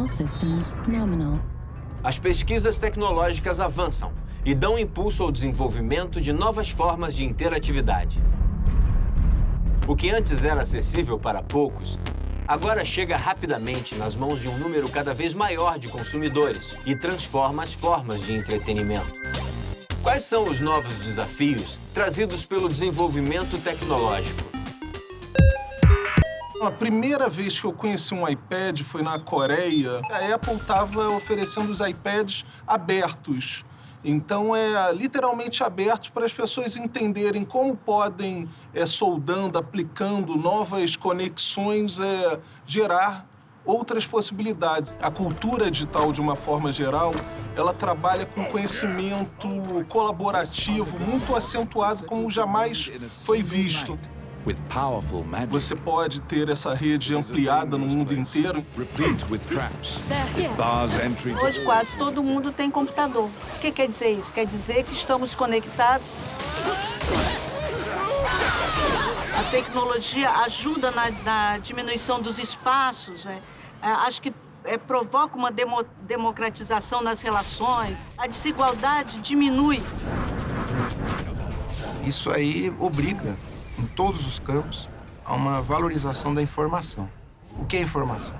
All systems nominal. As pesquisas tecnológicas avançam e dão impulso ao desenvolvimento de novas formas de interatividade. O que antes era acessível para poucos, agora chega rapidamente nas mãos de um número cada vez maior de consumidores e transforma as formas de entretenimento. Quais são os novos desafios trazidos pelo desenvolvimento tecnológico? A primeira vez que eu conheci um iPad foi na Coreia. A Apple estava oferecendo os iPads abertos. Então, literalmente abertos para as pessoas entenderem como podem, soldando, aplicando novas conexões, gerar outras possibilidades. A cultura digital, de uma forma geral, ela trabalha com conhecimento colaborativo muito acentuado como jamais foi visto. Você pode ter essa rede ampliada no mundo inteiro. Hoje quase todo mundo tem computador. O que quer dizer isso? Quer dizer que estamos conectados. A tecnologia ajuda na diminuição dos espaços, né? Acho que provoca uma democratização nas relações. A desigualdade diminui. Isso aí obriga, em todos os campos, a uma valorização da informação. O que é informação?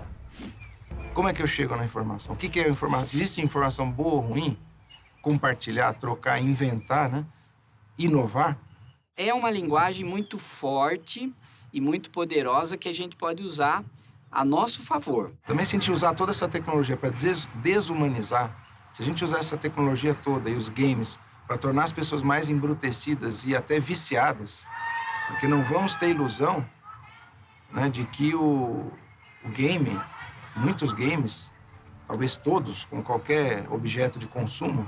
Como é que eu chego na informação? O que é informação? Existe informação boa ou ruim? Compartilhar, trocar, inventar, né? Inovar? É uma linguagem muito forte e muito poderosa que a gente pode usar a nosso favor. Também se a gente usar toda essa tecnologia para desumanizar, se a gente usar essa tecnologia toda e os games para tornar as pessoas mais embrutecidas e até viciadas, porque não vamos ter ilusão, né, de que o game, muitos games, talvez todos, com qualquer objeto de consumo,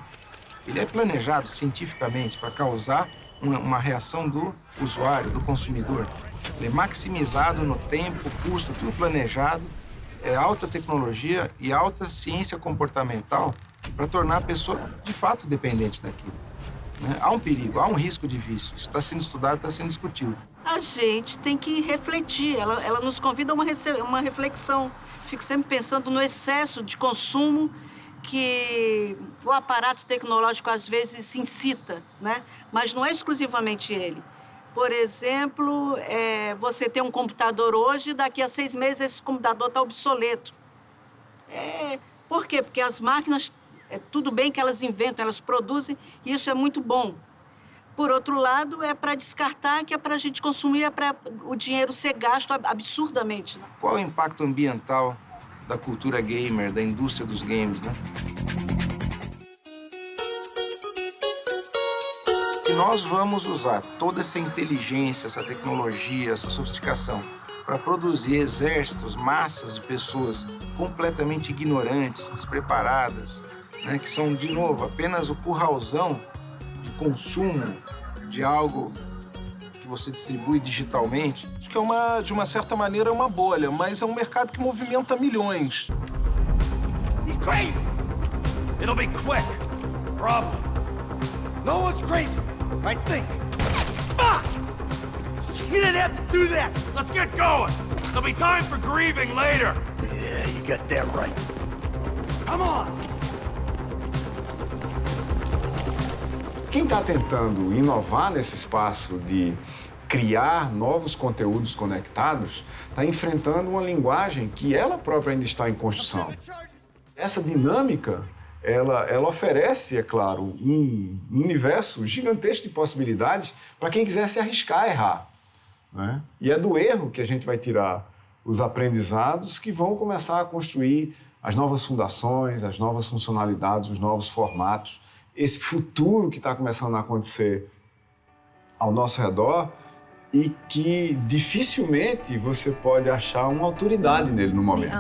ele é planejado cientificamente para causar uma reação do usuário, do consumidor. Ele é maximizado no tempo, custo, tudo planejado. É alta tecnologia e alta ciência comportamental para tornar a pessoa, de fato, dependente daquilo. Né? Há um perigo, há um risco de vício. Isso está sendo estudado, está sendo discutido. A gente tem que refletir. Ela nos convida a uma reflexão. Fico sempre pensando no excesso de consumo que o aparato tecnológico, às vezes, incita, né? Mas não é exclusivamente ele. Por exemplo, você tem um computador hoje, daqui a 6 meses esse computador está obsoleto. Por quê? Porque as máquinas, tudo bem que elas inventam, elas produzem, e isso é muito bom. Por outro lado, é para descartar, que é para a gente consumir, é para o dinheiro ser gasto absurdamente. Né? Qual é o impacto ambiental da cultura gamer, da indústria dos games, né? Se nós vamos usar toda essa inteligência, essa tecnologia, essa sofisticação para produzir exércitos, massas de pessoas completamente ignorantes, despreparadas, né, que são, de novo, apenas o curralzão de consumo de algo que você distribui digitalmente. Acho que de uma certa maneira, é uma bolha, mas é um mercado que movimenta milhões. He's crazy. It'll be quick. Problem. No one's crazy. I think. Fuck! You didn't have to do that. Let's get going. There'll be time for grieving later. Yeah, you got that right. Come on. Quem está tentando inovar nesse espaço de criar novos conteúdos conectados está enfrentando uma linguagem que ela própria ainda está em construção. Essa dinâmica, ela oferece, é claro, um universo gigantesco de possibilidades para quem quiser se arriscar a errar, né? E é do erro que a gente vai tirar os aprendizados que vão começar a construir as novas fundações, as novas funcionalidades, os novos formatos. Esse futuro que está começando a acontecer ao nosso redor e que dificilmente você pode achar uma autoridade nele no momento.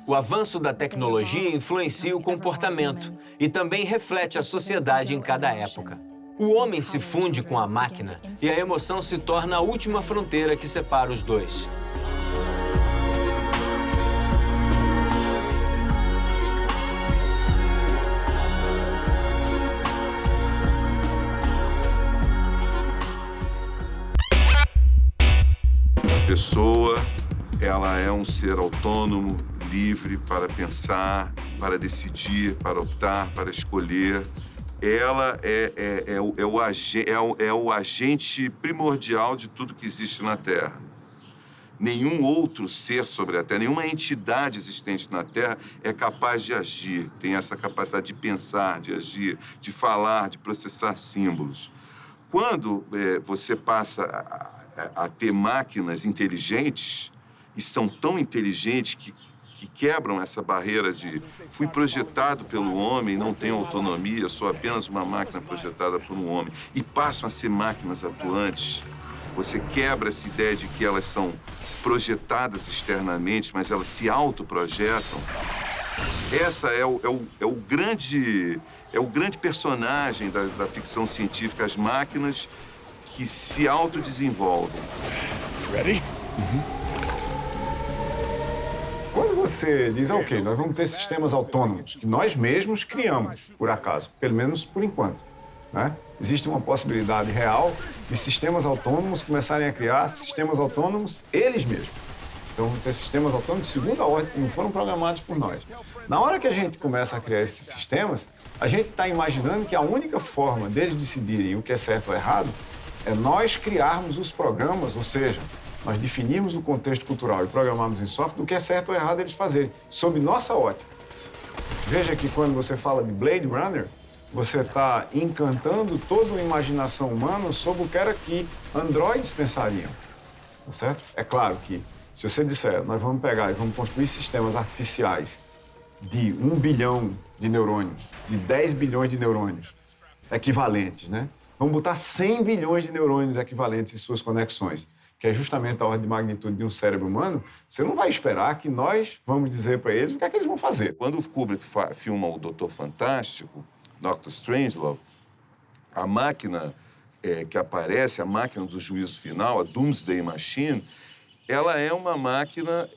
O avanço da tecnologia influencia o comportamento e também reflete a sociedade em cada época. O homem se funde com a máquina e a emoção se torna a última fronteira que separa os dois. Pessoa Ela é um ser autônomo, livre para pensar, para decidir, para optar, para escolher. Ela é o agente primordial de tudo que existe na Terra. Nenhum outro ser sobre a Terra, nenhuma entidade existente na Terra é capaz de agir, tem essa capacidade de pensar, de agir, de falar, de processar símbolos. Quando você passa a ter máquinas inteligentes, e são tão inteligentes que quebram essa barreira de fui projetado pelo homem, não tenho autonomia, sou apenas uma máquina projetada por um homem, e passam a ser máquinas atuantes, você quebra essa ideia de que elas são projetadas externamente, mas elas se autoprojetam. Essa é o grande personagem da ficção científica, as máquinas que se autodesenvolvem. Ready? Quando você diz, ok, nós vamos ter sistemas autônomos, que nós mesmos criamos, por acaso, pelo menos por enquanto, né? Existe uma possibilidade real de sistemas autônomos começarem a criar sistemas autônomos eles mesmos. Então, vão ter sistemas autônomos de segunda ordem que não foram programados por nós. Na hora que a gente começa a criar esses sistemas, a gente está imaginando que a única forma deles decidirem o que é certo ou errado é nós criarmos os programas, ou seja, nós definirmos o contexto cultural e programarmos em software do que é certo ou errado eles fazerem, sob nossa ótica. Veja que quando você fala de Blade Runner, você está encantando toda a imaginação humana sobre o que era que androides pensariam, tá certo? É claro que, se você disser, nós vamos pegar e vamos construir sistemas artificiais de 1 bilhão de neurônios, de 10 bilhões de neurônios equivalentes, né? Vamos botar 100 bilhões de neurônios equivalentes em suas conexões, que é justamente a ordem de magnitude de um cérebro humano, você não vai esperar que nós vamos dizer para eles o que é que eles vão fazer. Quando o Kubrick filma o Doutor Fantástico, Dr. Strangelove, a máquina que aparece, a máquina do juízo final, a Doomsday Machine, ela é uma máquina,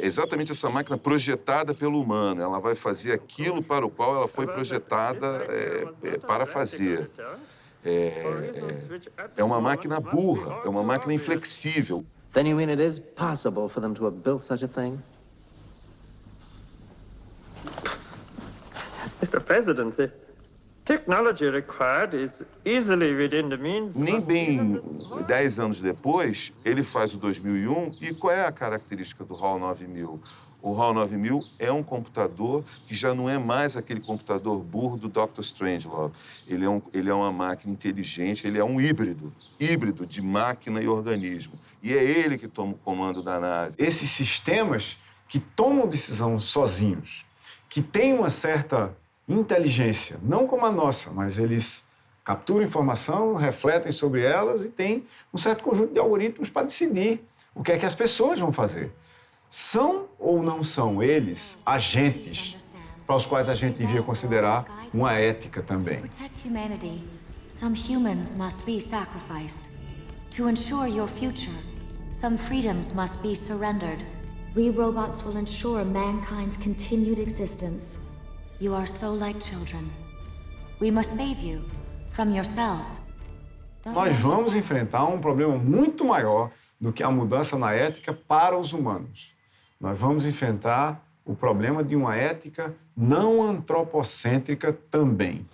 exatamente essa máquina projetada pelo humano. Ela vai fazer aquilo para o qual ela foi projetada para fazer. É uma máquina burra, é uma máquina inflexível. Then you mean it is possible for them to have built such a thing? Mr. President, the technology required is easily within the means. Nem bem 10 anos depois, ele faz o 2001, e qual é a característica do HAL 9000? O HAL 9000 é um computador que já não é mais aquele computador burro do Dr. Strangelove. Ele é uma máquina inteligente, ele é um híbrido de máquina e organismo. E é ele que toma o comando da nave. Esses sistemas que tomam decisão sozinhos, que têm uma certa inteligência, não como a nossa, mas eles capturam informação, refletem sobre elas e têm um certo conjunto de algoritmos para decidir o que é que as pessoas vão fazer. São ou não são eles agentes para os quais a gente devia considerar uma ética também? Some humans must be sacrificed. To ensure your future, some freedoms must be surrendered. We robots will ensure mankind's continued existence. You are so like children. We must save you from yourselves. Nós vamos enfrentar um problema muito maior do que a mudança na ética para os humanos. Nós vamos enfrentar o problema de uma ética não antropocêntrica também.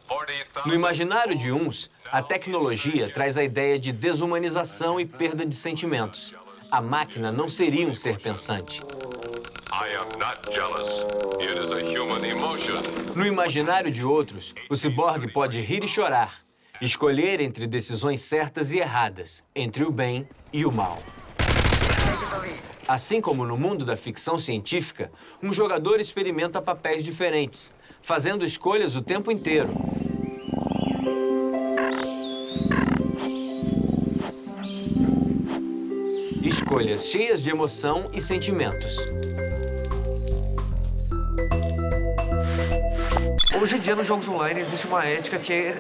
No imaginário de uns, a tecnologia traz a ideia de desumanização e perda de sentimentos. A máquina não seria um ser pensante. No imaginário de outros, o ciborgue pode rir e chorar, escolher entre decisões certas e erradas, entre o bem e o mal. Assim como no mundo da ficção científica, um jogador experimenta papéis diferentes, fazendo escolhas o tempo inteiro. Escolhas cheias de emoção e sentimentos. Hoje em dia, nos jogos online, existe uma ética que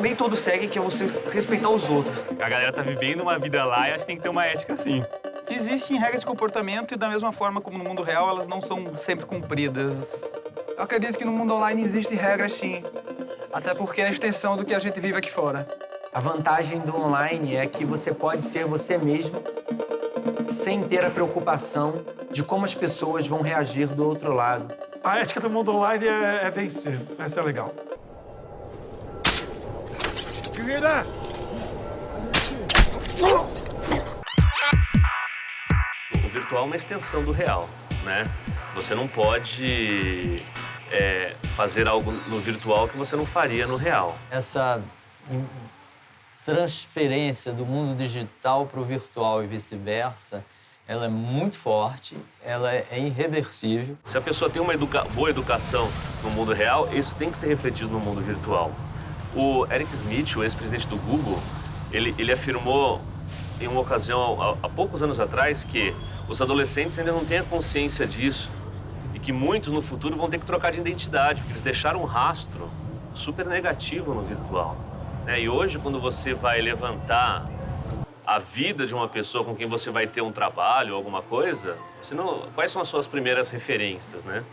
nem todos seguem, que é você respeitar os outros. A galera tá vivendo uma vida lá e acho que tem que ter uma ética assim. Existem regras de comportamento e, da mesma forma como no mundo real, elas não são sempre cumpridas. Eu acredito que no mundo online existem regras, sim. Até porque é a extensão do que a gente vive aqui fora. A vantagem do online é que você pode ser você mesmo sem ter a preocupação de como as pessoas vão reagir do outro lado. A ética do mundo online é vencer. Essa é legal. O virtual é uma extensão do real, né? Você não pode fazer algo no virtual que você não faria no real. Essa transferência do mundo digital para o virtual e vice-versa, ela é muito forte, ela é irreversível. Se a pessoa tem uma boa educação no mundo real, isso tem que ser refletido no mundo virtual. O Eric Schmidt, o ex-presidente do Google, ele afirmou em uma ocasião, há poucos anos atrás, que os adolescentes ainda não têm a consciência disso e que muitos no futuro vão ter que trocar de identidade, porque eles deixaram um rastro super negativo no virtual. E hoje, quando você vai levantar a vida de uma pessoa com quem você vai ter um trabalho, alguma coisa, quais são as suas primeiras referências, né?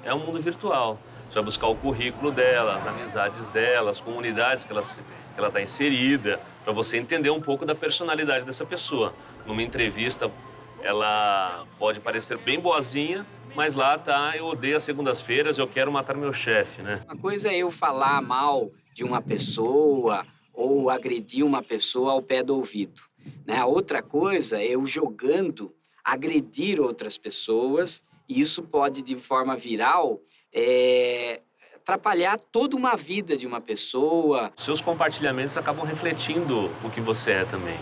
É o mundo virtual. Você vai buscar o currículo dela, as amizades dela, as comunidades que ela está inserida, para você entender um pouco da personalidade dessa pessoa. Numa entrevista, ela pode parecer bem boazinha, mas lá tá, eu odeio as segundas-feiras, eu quero matar meu chefe, né? Uma coisa é eu falar mal de uma pessoa ou agredir uma pessoa ao pé do ouvido, né? A outra coisa é eu jogando, agredir outras pessoas, e isso pode, de forma viral, atrapalhar toda uma vida de uma pessoa. Seus compartilhamentos acabam refletindo o que você é também.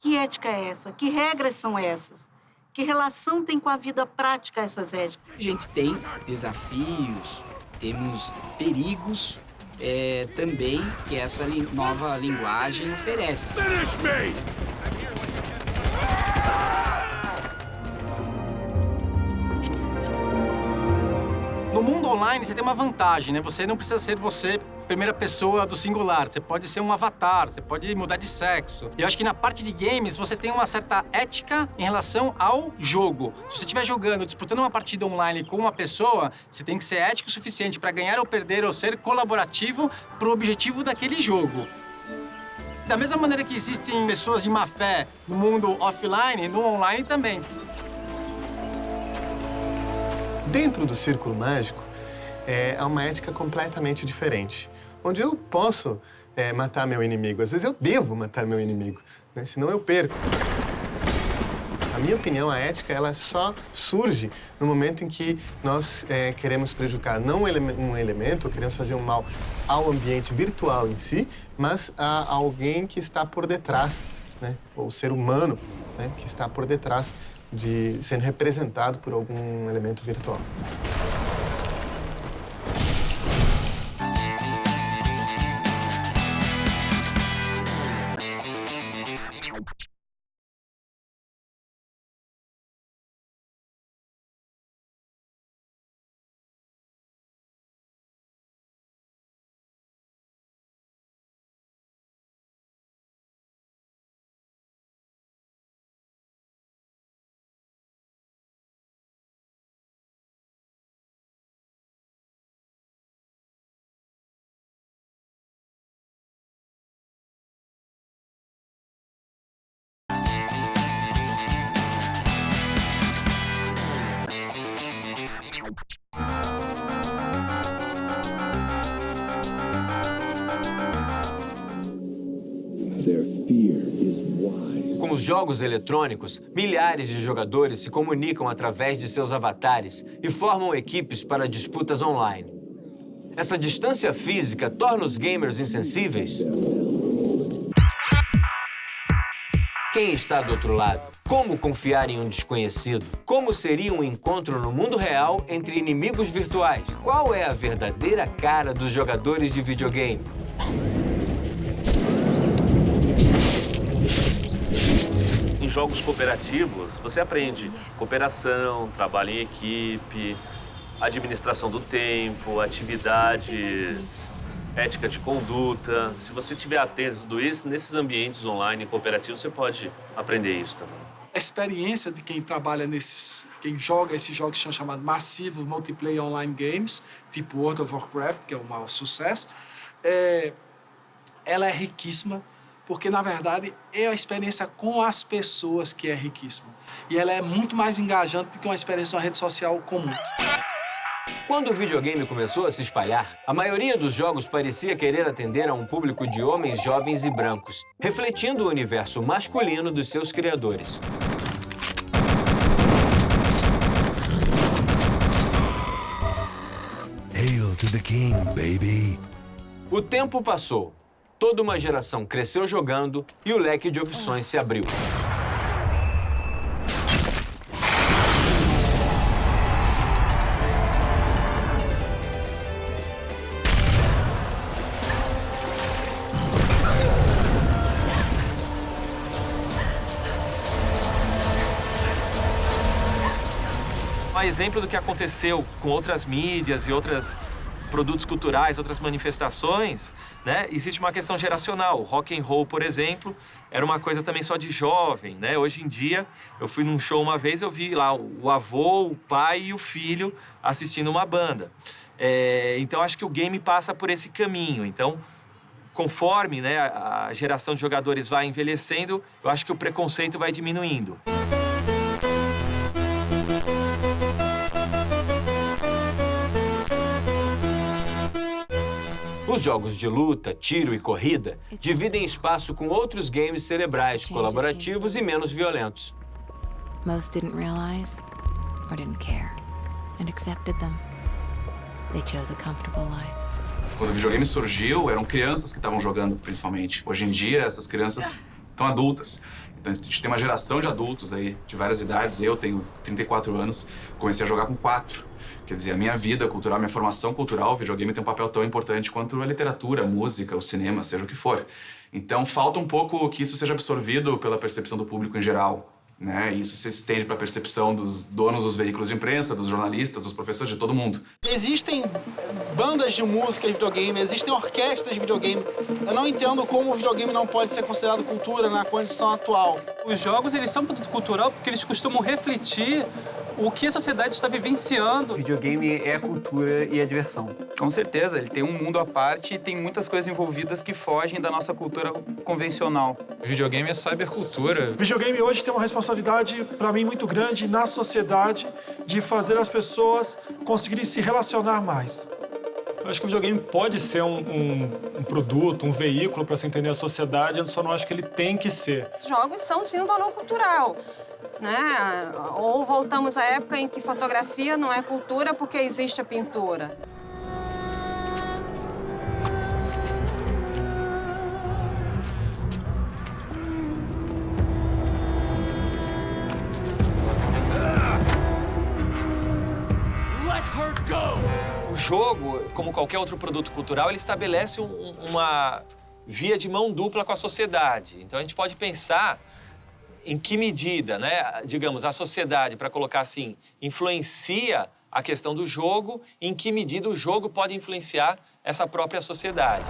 Que ética é essa? Que regras são essas? Que relação tem com a vida prática essas éticas? A gente tem desafios, temos perigos também que essa nova linguagem oferece. No mundo online, você tem uma vantagem, né? Você não precisa ser você, primeira pessoa do singular. Você pode ser um avatar, você pode mudar de sexo. E eu acho que na parte de games, você tem uma certa ética em relação ao jogo. Se você estiver jogando, disputando uma partida online com uma pessoa, você tem que ser ético o suficiente para ganhar ou perder ou ser colaborativo pro objetivo daquele jogo. Da mesma maneira que existem pessoas de má fé no mundo offline, no online também. Dentro do Círculo Mágico, há uma ética completamente diferente, onde eu posso matar meu inimigo. Às vezes eu devo matar meu inimigo, né? Senão eu perco. Na minha opinião, a ética ela só surge no momento em que nós queremos prejudicar não um elemento, ou queremos fazer um mal ao ambiente virtual em si, mas a alguém que está por detrás, né? Ou ser humano, né? Que está por detrás de sendo representado por algum elemento virtual. Com os jogos eletrônicos, milhares de jogadores se comunicam através de seus avatares e formam equipes para disputas online. Essa distância física torna os gamers insensíveis? Quem está do outro lado? Como confiar em um desconhecido? Como seria um encontro no mundo real entre inimigos virtuais? Qual é a verdadeira cara dos jogadores de videogame? Em jogos cooperativos, você aprende cooperação, trabalho em equipe, administração do tempo, atividades, ética de conduta. Se você estiver atento a tudo isso, nesses ambientes online cooperativos, você pode aprender isso também. A experiência de quem trabalha quem joga esses jogos que são chamados massivos multiplayer online games, tipo World of Warcraft, que é um maior sucesso, ela é riquíssima, porque, na verdade, é a experiência com as pessoas que é riquíssima. E ela é muito mais engajante do que uma experiência na rede social comum. Quando o videogame começou a se espalhar, a maioria dos jogos parecia querer atender a um público de homens jovens e brancos, refletindo o universo masculino dos seus criadores. Hail to the king, baby. O tempo passou, toda uma geração cresceu jogando e o leque de opções se abriu. Um exemplo do que aconteceu com outras mídias e outros produtos culturais, outras manifestações, né? Existe uma questão geracional. O rock and roll, por exemplo, era uma coisa também só de jovem, né? Hoje em dia, eu fui num show uma vez, eu vi lá o avô, o pai e o filho assistindo uma banda. Então, acho que o game passa por esse caminho. Então, conforme, né, a geração de jogadores vai envelhecendo, eu acho que o preconceito vai diminuindo. Os jogos de luta, tiro e corrida dividem espaço com outros games cerebrais, colaborativos e menos violentos. Most didn't realize or didn't care and accepted them. They chose a comfortable life. Quando o videogame surgiu, eram crianças que estavam jogando, principalmente. Hoje em dia, essas crianças estão adultas. Então, a gente tem uma geração de adultos aí, de várias idades. Eu tenho 34 anos, comecei a jogar com 4. Quer dizer, a minha vida cultural, a minha formação cultural, o videogame tem um papel tão importante quanto a literatura, a música, o cinema, seja o que for. Então, falta um pouco que isso seja absorvido pela percepção do público em geral, né? E isso se estende para a percepção dos donos dos veículos de imprensa, dos jornalistas, dos professores, de todo mundo. Existem bandas de música de videogame, existem orquestras de videogame. Eu não entendo como o videogame não pode ser considerado cultura na condição atual. Os jogos, eles são produto cultural porque eles costumam refletir o que a sociedade está vivenciando. O videogame é cultura e é diversão. Com certeza, ele tem um mundo à parte e tem muitas coisas envolvidas que fogem da nossa cultura convencional. O videogame é cybercultura. O videogame hoje tem uma responsabilidade, para mim, muito grande na sociedade de fazer as pessoas conseguirem se relacionar mais. Eu acho que o videogame pode ser um produto, um veículo para se entender a sociedade, eu só não acho que ele tem que ser. Os jogos são, sim, um valor cultural, né? Ou voltamos à época em que fotografia não é cultura porque existe a pintura. O jogo, como qualquer outro produto cultural, ele estabelece uma via de mão dupla com a sociedade. Então, a gente pode pensar em que medida, né, digamos, a sociedade, para colocar assim, influencia a questão do jogo, em que medida o jogo pode influenciar essa própria sociedade.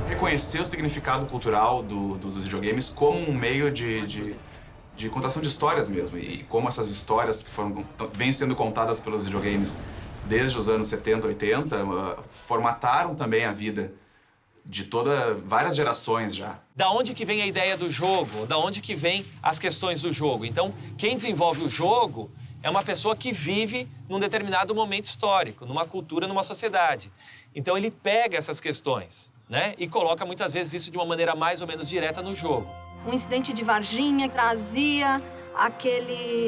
Reconhecer o significado cultural dos videogames como um meio de contação de histórias mesmo. E como essas histórias que vêm sendo contadas pelos videogames desde os anos 70, 80, formataram também a vida de várias gerações já. Da onde que vem a ideia do jogo? Da onde que vem as questões do jogo? Então, quem desenvolve o jogo é uma pessoa que vive num determinado momento histórico, numa cultura, numa sociedade. Então, ele pega essas questões, né, e coloca muitas vezes isso de uma maneira mais ou menos direta no jogo. Um incidente de Varginha trazia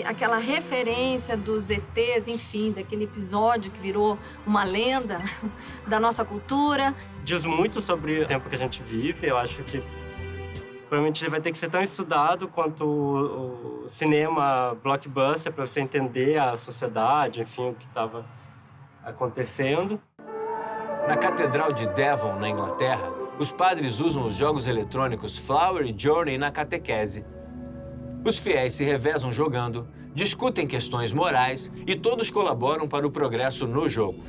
aquela referência dos ETs, enfim, daquele episódio que virou uma lenda da nossa cultura. Diz muito sobre o tempo que a gente vive. Eu acho que provavelmente ele vai ter que ser tão estudado quanto o cinema blockbuster para você entender a sociedade, enfim, o que estava acontecendo. Na Catedral de Devon, na Inglaterra, os padres usam os jogos eletrônicos Flower e Journey na catequese. Os fiéis se revezam jogando, discutem questões morais e todos colaboram para o progresso no jogo.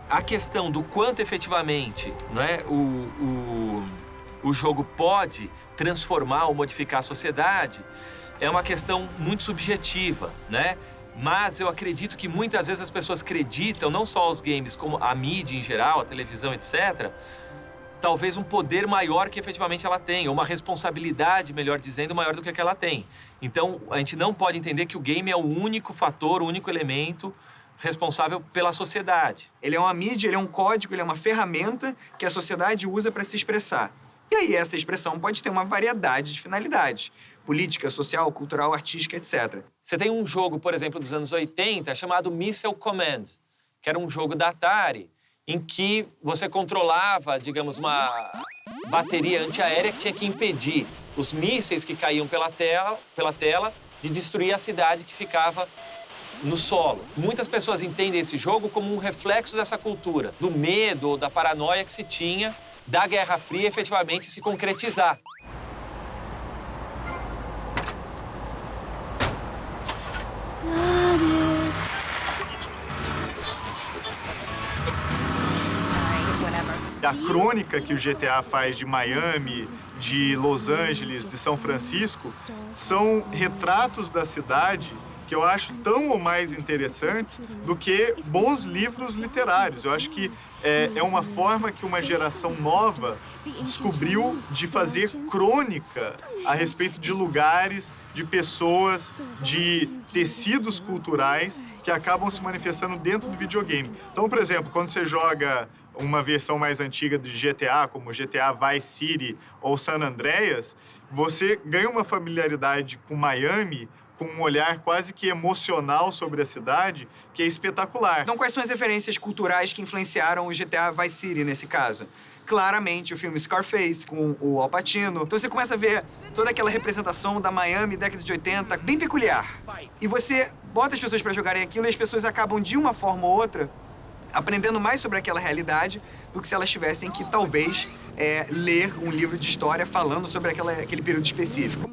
A questão do quanto efetivamente, né, o jogo pode transformar ou modificar a sociedade, é uma questão muito subjetiva, né? Mas eu acredito que muitas vezes as pessoas acreditam, não só aos games, como a mídia em geral, a televisão, etc., talvez um poder maior que efetivamente ela tem, ou uma responsabilidade, melhor dizendo, maior do que ela tem. Então, a gente não pode entender que o game é o único fator, o único elemento responsável pela sociedade. Ele é uma mídia, ele é um código, ele é uma ferramenta que a sociedade usa para se expressar. E aí essa expressão pode ter uma variedade de finalidades. Política, social, cultural, artística, etc. Você tem um jogo, por exemplo, dos anos 80, chamado Missile Command, que era um jogo da Atari, em que você controlava, digamos, uma bateria antiaérea que tinha que impedir os mísseis que caíam pela tela de destruir a cidade que ficava no solo. Muitas pessoas entendem esse jogo como um reflexo dessa cultura, do medo ou da paranoia que se tinha da Guerra Fria efetivamente se concretizar. A crônica que o GTA faz de Miami, de Los Angeles, de São Francisco, são retratos da cidade que eu acho tão ou mais interessantes do que bons livros literários. Eu acho que é uma forma que uma geração nova descobriu de fazer crônica a respeito de lugares, de pessoas, de tecidos culturais que acabam se manifestando dentro do videogame. Então, por exemplo, quando você joga uma versão mais antiga de GTA, como GTA Vice City ou San Andreas, você ganha uma familiaridade com Miami, com um olhar quase que emocional sobre a cidade, que é espetacular. Então, quais são as referências culturais que influenciaram o GTA Vice City nesse caso? Claramente, o filme Scarface, com o Al Pacino. Então, você começa a ver toda aquela representação da Miami, década de 80, bem peculiar. E você bota as pessoas para jogarem aquilo e as pessoas acabam, de uma forma ou outra, aprendendo mais sobre aquela realidade do que se elas tivessem que, talvez, ler um livro de história falando sobre aquele período específico.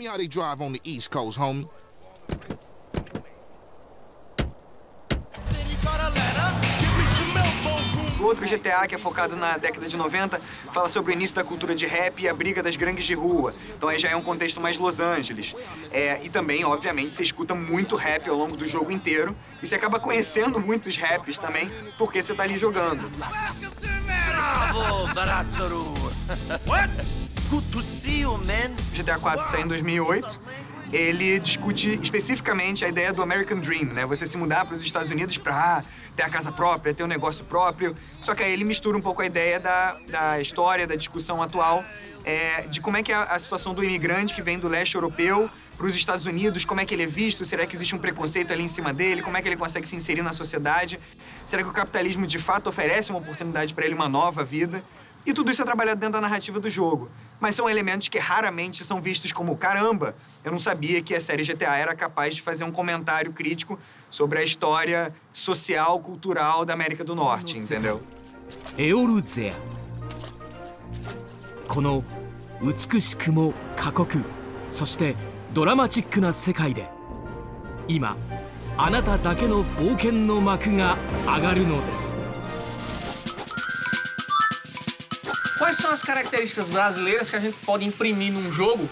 O outro GTA, que é focado na década de 90, fala sobre o início da cultura de rap e a briga das gangues de rua. Então aí já é um contexto mais Los Angeles. E também, obviamente, você escuta muito rap ao longo do jogo inteiro. E você acaba conhecendo muitos raps também, porque você tá ali jogando. Bravo, Baratzoru! What? Good to see you, man! GTA 4, que saiu em 2008, ele discute especificamente a ideia do American Dream, né? Você se mudar para os Estados Unidos para ter a casa própria, ter um negócio próprio. Só que aí ele mistura um pouco a ideia da história, da discussão atual, de como é que é a situação do imigrante que vem do leste europeu para os Estados Unidos, como é que ele é visto, será que existe um preconceito ali em cima dele, como é que ele consegue se inserir na sociedade, será que o capitalismo de fato oferece uma oportunidade para ele, uma nova vida? E tudo isso é trabalhado dentro da narrativa do jogo. Mas são elementos que raramente são vistos como caramba, eu não sabia que a série GTA era capaz de fazer um comentário crítico sobre a história social, cultural da América do Norte, entendeu? Eorzea. この美しくも過酷、そしてドラマチックな世界で、今あなただけの冒険の幕が上がるのです。 Quais são as características brasileiras que a gente pode imprimir num jogo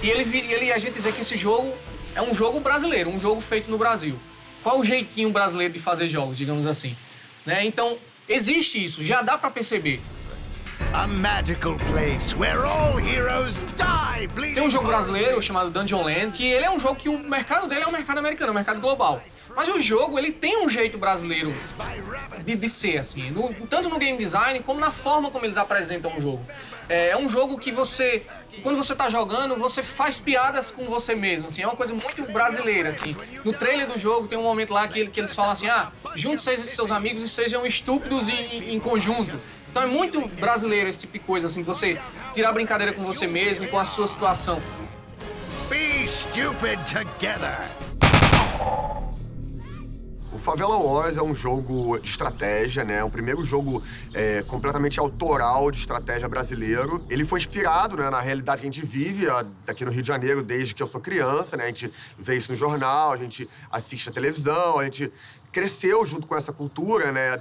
e a gente dizer que esse jogo é um jogo brasileiro, um jogo feito no Brasil? Qual o jeitinho brasileiro de fazer jogos, digamos assim? Né? Então, existe isso, já dá pra perceber. A magical place where all heroes die, Tem um jogo brasileiro chamado Dungeon Land, que ele é um jogo que o mercado dele é um mercado americano, um mercado global. Mas o jogo, ele tem um jeito brasileiro de ser, assim, tanto no game design como na forma como eles apresentam o jogo. É um jogo que você, quando você tá jogando, você faz piadas com você mesmo, assim, é uma coisa muito brasileira, assim. No trailer do jogo tem um momento lá que eles falam assim, junte-se seus amigos e sejam estúpidos em conjunto. Então é muito brasileiro esse tipo de coisa, assim, você tirar brincadeira com você mesmo e com a sua situação. Be stupid together. O Favela Wars é um jogo de estratégia, né? O primeiro jogo completamente autoral de estratégia brasileiro. Ele foi inspirado, né, na realidade que a gente vive aqui no Rio de Janeiro desde que eu sou criança, né? A gente vê isso no jornal, a gente assiste a televisão, a gente cresceu junto com essa cultura, né,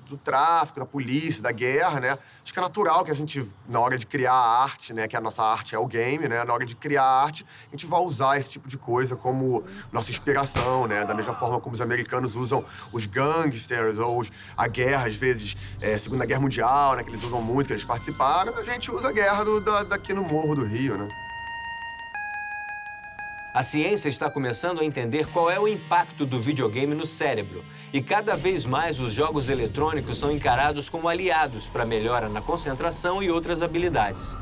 do tráfico, da polícia, da guerra, né? Acho que é natural que a gente, na hora de criar a arte, né, que a nossa arte é o game, né? Na hora de criar a arte, a gente vai usar esse tipo de coisa como nossa inspiração, né? Da mesma forma como os americanos usam os gangsters ou a guerra, às vezes, Segunda Guerra Mundial, né? Que eles usam muito, que eles participaram. A gente usa a guerra daqui no Morro do Rio, né? A ciência está começando a entender qual é o impacto do videogame no cérebro. E cada vez mais os jogos eletrônicos são encarados como aliados para melhora na concentração e outras habilidades.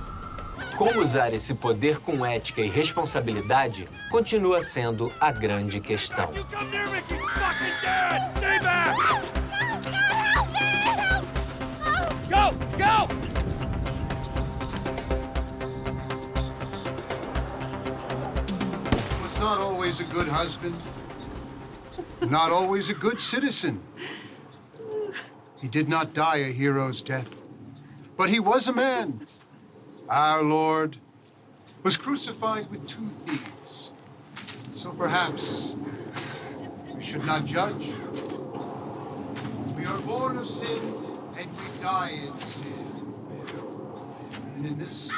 Como usar esse poder com ética e responsabilidade continua sendo a grande questão. Not always a good husband, not always a good citizen. He did not die a hero's death, but he was a man. Our Lord was crucified with 2 thieves. So perhaps we should not judge. We are born of sin and we die in sin. And in this